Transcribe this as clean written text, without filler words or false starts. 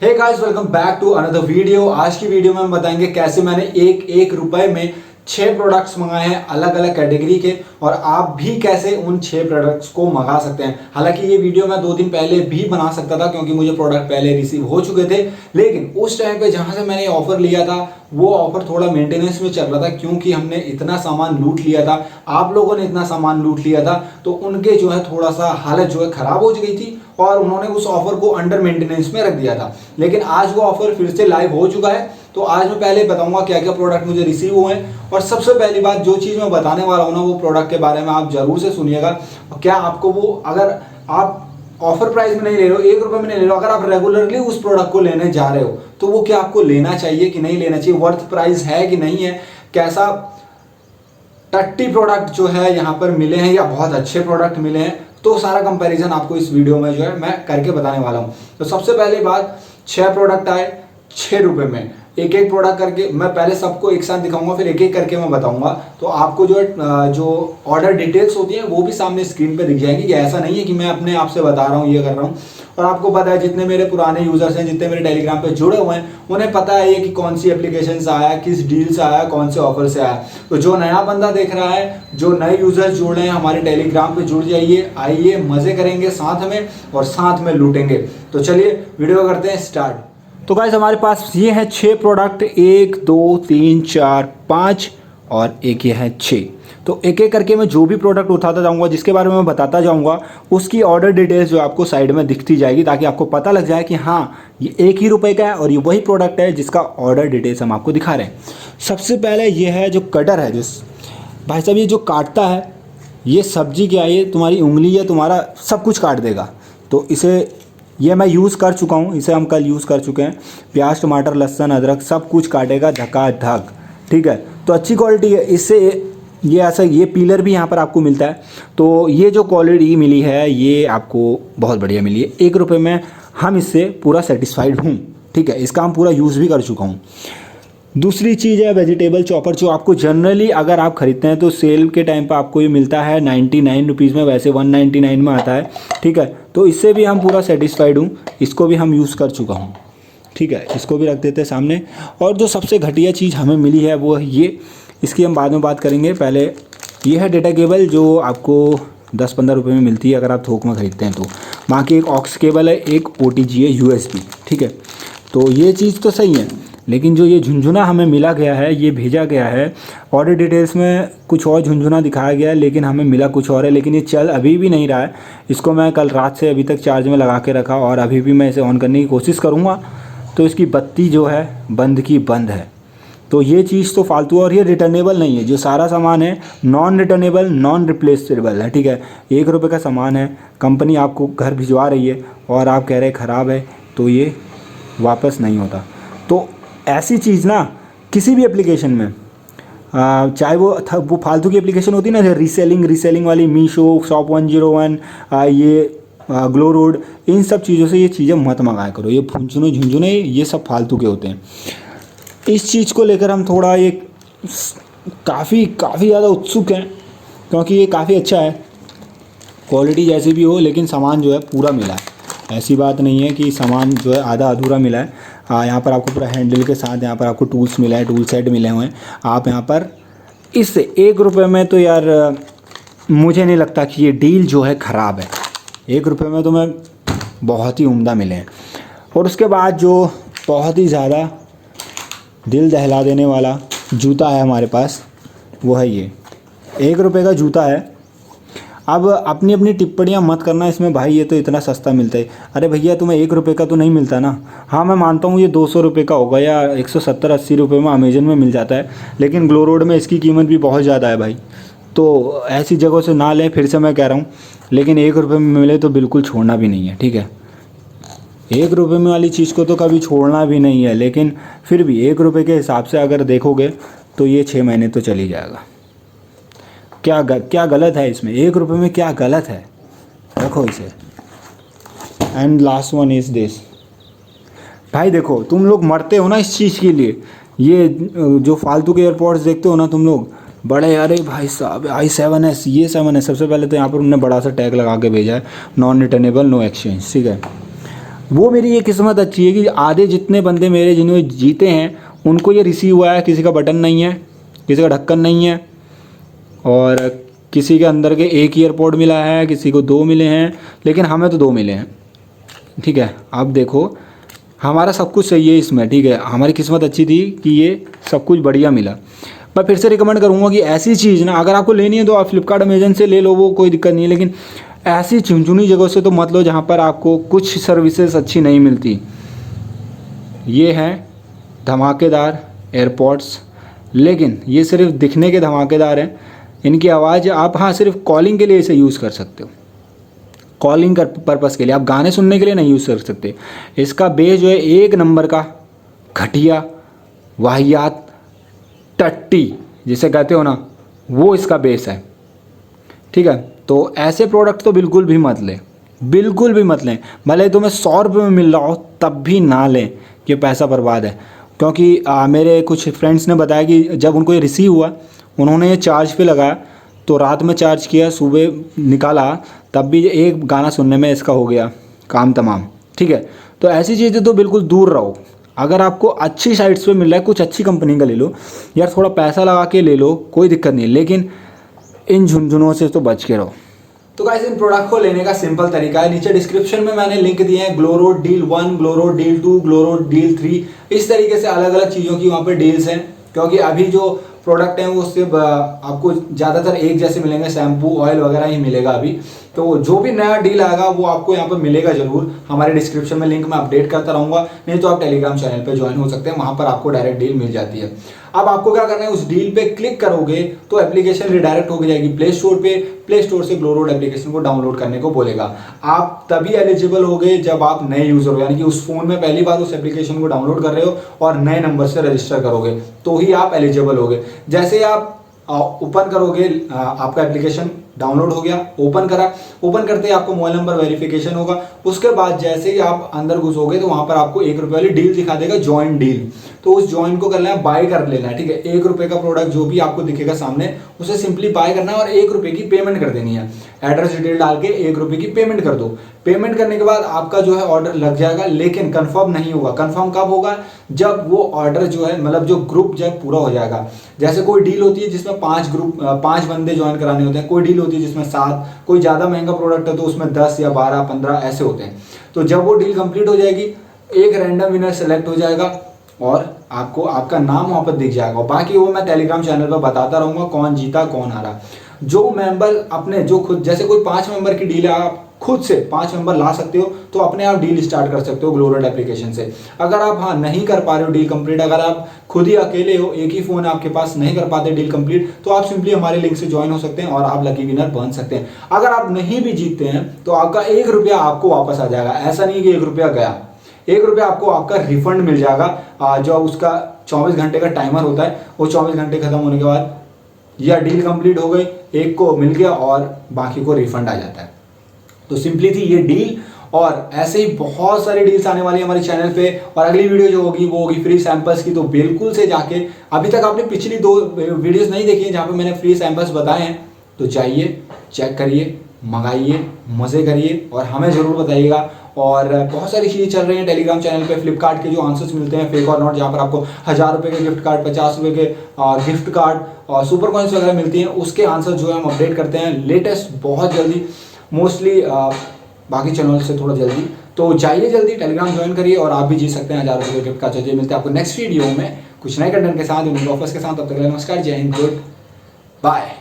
Hey guys, welcome back to another video. आज की video में हम बताएंगे कैसे मैंने एक रुपए में 6 प्रोडक्ट्स मंगाए हैं अलग अलग कैटेगरी के, और आप भी कैसे उन 6 प्रोडक्ट्स को मंगा सकते हैं। हालांकि ये वीडियो मैं 2 दिन पहले भी बना सकता था क्योंकि मुझे प्रोडक्ट पहले रिसीव हो चुके थे, लेकिन उस टाइम पे जहां से मैंने ऑफर लिया था वो ऑफर थोड़ा मेंटेनेंस में चल रहा था क्योंकि हमने इतना सामान लूट लिया था, आप लोगों ने इतना सामान लूट लिया था, तो उनके जो है थोड़ा सा हालत जो है खराब हो गई थी और उन्होंने उस ऑफर को अंडर मेंटेनेंस में रख दिया था। लेकिन आज वो ऑफर फिर से लाइव हो चुका है, तो आज मैं पहले बताऊंगा क्या क्या प्रोडक्ट मुझे रिसीव हुए हैं। और सबसे पहली बात, जो चीज़ मैं बताने वाला हूं ना वो प्रोडक्ट के बारे में आप जरूर से सुनिएगा। क्या आपको वो, अगर आप ऑफर प्राइस में नहीं ले रहे हो, 1 रुपए में नहीं ले रहे हो, अगर आप रेगुलरली उस प्रोडक्ट को लेने जा रहे हो तो वो क्या आपको लेना चाहिए कि नहीं लेना चाहिए, वर्थ प्राइस है कि नहीं है, कैसा 30 प्रोडक्ट जो है यहाँ पर मिले हैं या बहुत अच्छे प्रोडक्ट मिले हैं, तो सारा कंपैरिजन आपको इस वीडियो में जो है मैं करके बताने वाला हूँ। तो सबसे पहली बात, 6 प्रोडक्ट आए 6 रुपए में, एक एक प्रोडक्ट करके मैं पहले सबको एक साथ दिखाऊंगा, फिर एक एक करके मैं बताऊंगा। तो आपको जो ऑर्डर डिटेल्स होती हैं वो भी सामने स्क्रीन पे दिख जाएगी, कि ऐसा नहीं है कि मैं अपने आप से बता रहा हूँ, ये कर रहा हूँ। और आपको पता है, जितने मेरे पुराने यूजर्स हैं, जितने मेरे टेलीग्राम पे जुड़े हुए हैं, उन्हें पता है ये कि कौन सी एप्लीकेशन से आया, किस डील से आया, कौन से ऑफर से आया। तो जो नया बंदा देख रहा है, जो नए यूजर्स जुड़ रहे हैं, हमारे टेलीग्राम पे जुड़ जाइए, आइए मजे करेंगे साथ में और साथ में लूटेंगे। तो चलिए वीडियो करते हैं स्टार्ट। तो गाइस, हमारे पास ये है 6 प्रोडक्ट, 1 2 3 4 5 और एक ये है 6। तो एक एक करके मैं जो भी प्रोडक्ट उठाता जाऊंगा, जिसके बारे में मैं बताता जाऊंगा, उसकी ऑर्डर डिटेल्स जो आपको साइड में दिखती जाएगी, ताकि आपको पता लग जाए कि हाँ ये 1 ही रुपए का है और ये वही प्रोडक्ट है जिसका ऑर्डर डिटेल्स हम आपको दिखा रहे हैं। सबसे पहले ये है जो कटर है, जिस भाई साहब ये जो काटता है, ये सब्जी क्या है, ये तुम्हारी उंगली है, तुम्हारा सब कुछ काट देगा। तो इसे ये मैं यूज़ कर चुका हूँ, इसे हम कल यूज़ कर चुके हैं। प्याज, टमाटर, लहसुन, अदरक सब कुछ काटेगा धकाधक, ठीक है। तो अच्छी क्वालिटी है। इससे ये ऐसा, ये पीलर भी यहाँ पर आपको मिलता है। तो ये जो क्वालिटी मिली है ये आपको बहुत बढ़िया मिली है। 1 रुपये में हम इससे पूरा सेटिस्फाइड हूँ, ठीक है। इसका हम पूरा यूज़ भी कर चुका हूँ। दूसरी चीज़ है वेजिटेबल चॉपर, जो आपको जनरली अगर आप ख़रीदते हैं तो सेल के टाइम पर आपको ये मिलता है 99 रुपीज़ में, वैसे 199 में आता है, ठीक है। तो इससे भी हम पूरा सेटिस्फाइड हूँ, इसको भी हम यूज़ कर चुका हूँ, ठीक है। इसको भी रख देते हैं सामने। और जो सबसे घटिया चीज़ हमें मिली है वो है ये, इसकी हम बाद में बात करेंगे। पहले ये है डेटा केबल, जो आपको 10-15 रुपये में मिलती है अगर आप थोक में ख़रीदते हैं तो। बाकी एक ऑक्स केबल है, एक OTG है USB, ठीक है। तो ये चीज़ तो सही है, लेकिन जो ये झुंझुना हमें मिला गया है, ये भेजा गया है, ऑर्डर डिटेल्स में कुछ और झुंझुना दिखाया गया है लेकिन हमें मिला कुछ और है। लेकिन ये चल अभी भी नहीं रहा है। इसको मैं कल रात से अभी तक चार्ज में लगा के रखा और अभी भी मैं इसे ऑन करने की कोशिश करूँगा, तो इसकी बत्ती जो है बंद की बंद है। तो ये चीज़ तो फालतू है। और ये रिटर्नेबल नहीं है, जो सारा सामान है नॉन रिटर्नेबल, नॉन रिप्लेसेबल है, ठीक है। 1 रुपये का सामान है, कंपनी आपको घर भिजवा रही है और आप कह रहे हैं ख़राब है, तो ये वापस नहीं होता। तो ऐसी चीज़ ना किसी भी एप्लीकेशन में, चाहे वो फालतू की एप्लीकेशन होती है ना, रीसेलिंग वाली, मीशो, शॉप 101, ये GlowRoad, इन सब चीज़ों से ये चीज़ें मत मंगाया करो। ये झुंझुने ये सब फालतू के होते हैं। इस चीज़ को लेकर हम थोड़ा ये काफ़ी ज़्यादा उत्सुक हैं, क्योंकि ये काफ़ी अच्छा है, क्वालिटी जैसी भी हो, लेकिन सामान जो है पूरा मिला है। ऐसी बात नहीं है कि सामान जो है आधा अधूरा मिला है। यहाँ पर आपको पूरा हैंडल के साथ यहाँ पर आपको टूल्स मिला है, टूल सेट मिले हुए हैं। आप यहाँ पर इससे 1 रुपये में, तो यार मुझे नहीं लगता कि ये डील जो है ख़राब है। 1 रुपये में तो मैं बहुत ही उम्दा मिले हैं। और उसके बाद जो बहुत ही ज़्यादा दिल दहला देने वाला जूता है हमारे पास, वो है ये 1 रुपये का जूता है। अब अपनी अपनी टिप्पणियाँ मत करना इसमें, भाई ये तो इतना सस्ता मिलता है। अरे भैया, तुम्हें 1 रुपये का तो नहीं मिलता ना। हाँ, मैं मानता हूँ ये 200 रुपये का होगा या 170-80 रुपये में अमेजन में मिल जाता है, लेकिन GlowRoad में इसकी कीमत भी बहुत ज़्यादा है भाई। तो ऐसी जगहों से ना लें, फिर से मैं कह रहा हूँ। लेकिन 1 रुपये में मिले तो बिल्कुल छोड़ना भी नहीं है, ठीक है। 1 रुपये में वाली चीज़ को तो कभी छोड़ना भी नहीं है, लेकिन फिर भी 1 रुपये के हिसाब से अगर देखोगे तो ये 6 महीने तो चल ही जाएगा। क्या गलत है इसमें? 1 रुपये में क्या गलत है? रखो इसे। And last one is this. भाई देखो, तुम लोग मरते हो ना इस चीज़ के लिए। ये जो फालतू के एयरपोर्ट्स देखते हो ना तुम लोग, बड़े, अरे भाई साहब i7s, ये 7 है। सबसे पहले तो यहाँ पर उन्होंने बड़ा सा टैग लगा के भेजा है, नॉन रिटर्नेबल, नो एक्सचेंज, ठीक है। वो मेरी ये किस्मत अच्छी है कि आधे जितने बंदे मेरे जिन्होंने जीते हैं उनको ये रिसीव हुआ है, किसी का बटन नहीं है, किसी का ढक्कन नहीं है, और किसी के अंदर के एक ईयरपोड मिला है, किसी को 2 मिले हैं, लेकिन हमें तो 2 मिले हैं। ठीक है, आप देखो हमारा सब कुछ सही है इसमें। ठीक है, हमारी किस्मत अच्छी थी कि ये सब कुछ बढ़िया मिला। मैं फिर से रिकमेंड करूँगा कि ऐसी चीज़ ना अगर आपको लेनी है तो आप फ्लिपकार्ट अमेजन से ले लो, वो कोई दिक्कत नहीं है, लेकिन ऐसी चुनचुनी जगहों से तो मत लो जहाँ पर आपको कुछ सर्विसेज अच्छी नहीं मिलती। ये हैं धमाकेदार एयरपॉड्स, लेकिन ये सिर्फ दिखने के धमाकेदार हैं। इनकी आवाज़ आप हाँ सिर्फ कॉलिंग के लिए इसे यूज़ कर सकते हो, कॉलिंग कर पर्पज़ के लिए, आप गाने सुनने के लिए नहीं यूज़ कर सकते। इसका बेस जो है एक नंबर का घटिया वाहियात टट्टी जिसे कहते हो ना, वो इसका बेस है। ठीक है, तो ऐसे प्रोडक्ट तो बिल्कुल भी मत लें, बिल्कुल भी मत लें। भले तुम्हें 100 रुपये में मिल रहा हो तब भी ना लें, ये पैसा बर्बाद है। क्योंकि मेरे कुछ फ्रेंड्स ने बताया कि जब उनको ये रिसीव हुआ उन्होंने ये चार्ज पे लगाया, तो रात में चार्ज किया, सुबह निकाला, तब भी एक गाना सुनने में इसका हो गया काम तमाम। ठीक है, तो ऐसी चीज़ें तो बिल्कुल दूर रहो। अगर आपको अच्छी साइट्स पे मिल रहा है, कुछ अच्छी कंपनी का ले लो यार, थोड़ा पैसा लगा के ले लो, कोई दिक्कत नहीं, लेकिन इन झुनझुनों से तो बच के रहो। तो गाइस इन प्रोडक्ट को लेने का सिंपल तरीका है, नीचे डिस्क्रिप्शन में मैंने लिंक दिए हैं। ग्लोरोड डील 1, ग्लोरोड डील 2, ग्लोरोड डील 3, इस तरीके से अलग अलग चीज़ों की वहाँ पे डील्स हैं। क्योंकि अभी जो प्रोडक्ट हैं वो सिर्फ आपको ज़्यादातर एक जैसे मिलेंगे, शैम्पू ऑयल वगैरह ही मिलेगा अभी। तो जो भी नया डील आएगा वो आपको यहाँ पर मिलेगा जरूर। हमारे डिस्क्रिप्शन में लिंक मैं अपडेट करता रहूँगा, नहीं तो आप टेलीग्राम चैनल पर ज्वाइन हो सकते हैं, वहाँ पर आपको डायरेक्ट डील मिल जाती है। अब आपको क्या करना है, उस डील पे क्लिक करोगे तो एप्लीकेशन रिडायरेक्ट हो जाएगी प्ले स्टोर पे। प्ले स्टोर से ग्लोरोड एप्लीकेशन को डाउनलोड करने को बोलेगा। आप तभी एलिजिबल होगे जब आप नए यूजर हो, यानी कि उस फोन में पहली बार उस एप्लीकेशन को डाउनलोड कर रहे हो और नए नंबर से रजिस्टर करोगे, तो ही आप एलिजिबल होगे। जैसे आप ओपन करोगे, आपका एप्लीकेशन डाउनलोड हो गया, ओपन करा, ओपन करते ही आपको मोबाइल नंबर वेरिफिकेशन होगा। उसके बाद जैसे ही आप अंदर घुसोगे तो वहां पर आपको 1 रुपये वाली डील दिखा देगा, ज्वाइन डील। तो उस ज्वाइन को करना है, बाय कर लेना है। ठीक है, 1 रुपये का प्रोडक्ट जो भी आपको दिखेगा सामने उसे सिंपली बाय करना है और 1 रुपये की पेमेंट कर देनी है। एड्रेस डिटेल डाल के 1 रुपये की पेमेंट कर दो। पेमेंट करने के बाद आपका जो है ऑर्डर लग जाएगा, लेकिन कंफर्म नहीं होगा। कंफर्म कब होगा, जब वो ऑर्डर जो है मतलब जो ग्रुप जब पूरा हो जाएगा। जैसे कोई डील होती है जिसमें 5 बंदे ज्वाइन कराने होते हैं, कोई डील होती है जिसमें 7, कोई ज़्यादा महंगा प्रोडक्ट है तो उसमें 10 या 12, 15 ऐसे होते हैं। तो जब वो डील कंप्लीट हो जाएगी, एक रैंडम विनर सेलेक्ट हो जाएगा और आपको आपका नाम वहाँ पर दिख जाएगा। बाकी वो मैं टेलीग्राम चैनल पर बताता रहूँगा कौन जीता कौन हारा। जो मेंबर अपने जो खुद, जैसे कोई 5 मेंबर की डील है, आप खुद से 5 मेंबर ला सकते हो तो अपने आप डील स्टार्ट कर सकते हो ग्लोरोड एप्लीकेशन से। अगर आप हाँ नहीं कर पा रहे हो डील कंप्लीट, अगर आप खुद ही अकेले हो, एक ही फोन है आपके पास, नहीं कर पाते डील कंप्लीट, तो आप सिंपली हमारे लिंक से ज्वाइन हो सकते हैं और आप लकी विनर बन सकते हैं। अगर आप नहीं भी जीतते हैं तो आपका 1 रुपया आपको वापस आ जाएगा। ऐसा नहीं कि 1 रुपया गया, 1 रुपया आपको आपका रिफंड मिल जाएगा। जो उसका 24 घंटे का टाइमर होता है, वो 24 घंटे खत्म होने के बाद या डील कंप्लीट हो गई, एक को मिल गया और बाकी को रिफंड आ जाता है। तो सिंपली थी ये डील, और ऐसे ही बहुत सारी डील्स आने वाली है हमारे चैनल पे। और अगली वीडियो जो होगी वो होगी फ्री सैंपल्स की। तो बिल्कुल से जाके, अभी तक आपने पिछली 2 वीडियोस नहीं देखी हैं जहाँ पे मैंने फ्री सैंपल्स बताए हैं, तो जाइए चेक करिए, मंगाइए, मज़े करिए और हमें ज़रूर बताइएगा। और बहुत सारी चीज़ें चल रही हैं टेलीग्राम चैनल पे, फ्लिपकार्ट के जो आंसर्स मिलते हैं फेक और नॉट, जहाँ पर आपको 1000 रुपये के गिफ्ट कार्ड, 50 रुपये के गिफ्ट कार्ड और सुपर कॉइन्स वगैरह मिलती हैं, उसके आंसर जो है हम अपडेट करते हैं लेटेस्ट बहुत जल्दी, मोस्टली बाकी चैनल से थोड़ा जल्दी। तो जाइए जल्दी टेलीग्राम ज्वाइन करिए और आप भी जीत सकते हैं 1000 रुपये गिफ्ट कार्ड। चलिए मिलते हैं आपको नेक्स्ट वीडियो में कुछ नए कंटेंट के साथ, ऑफर्स के साथ। तब तक के लिए नमस्कार, जय हिंद, गुड बाय।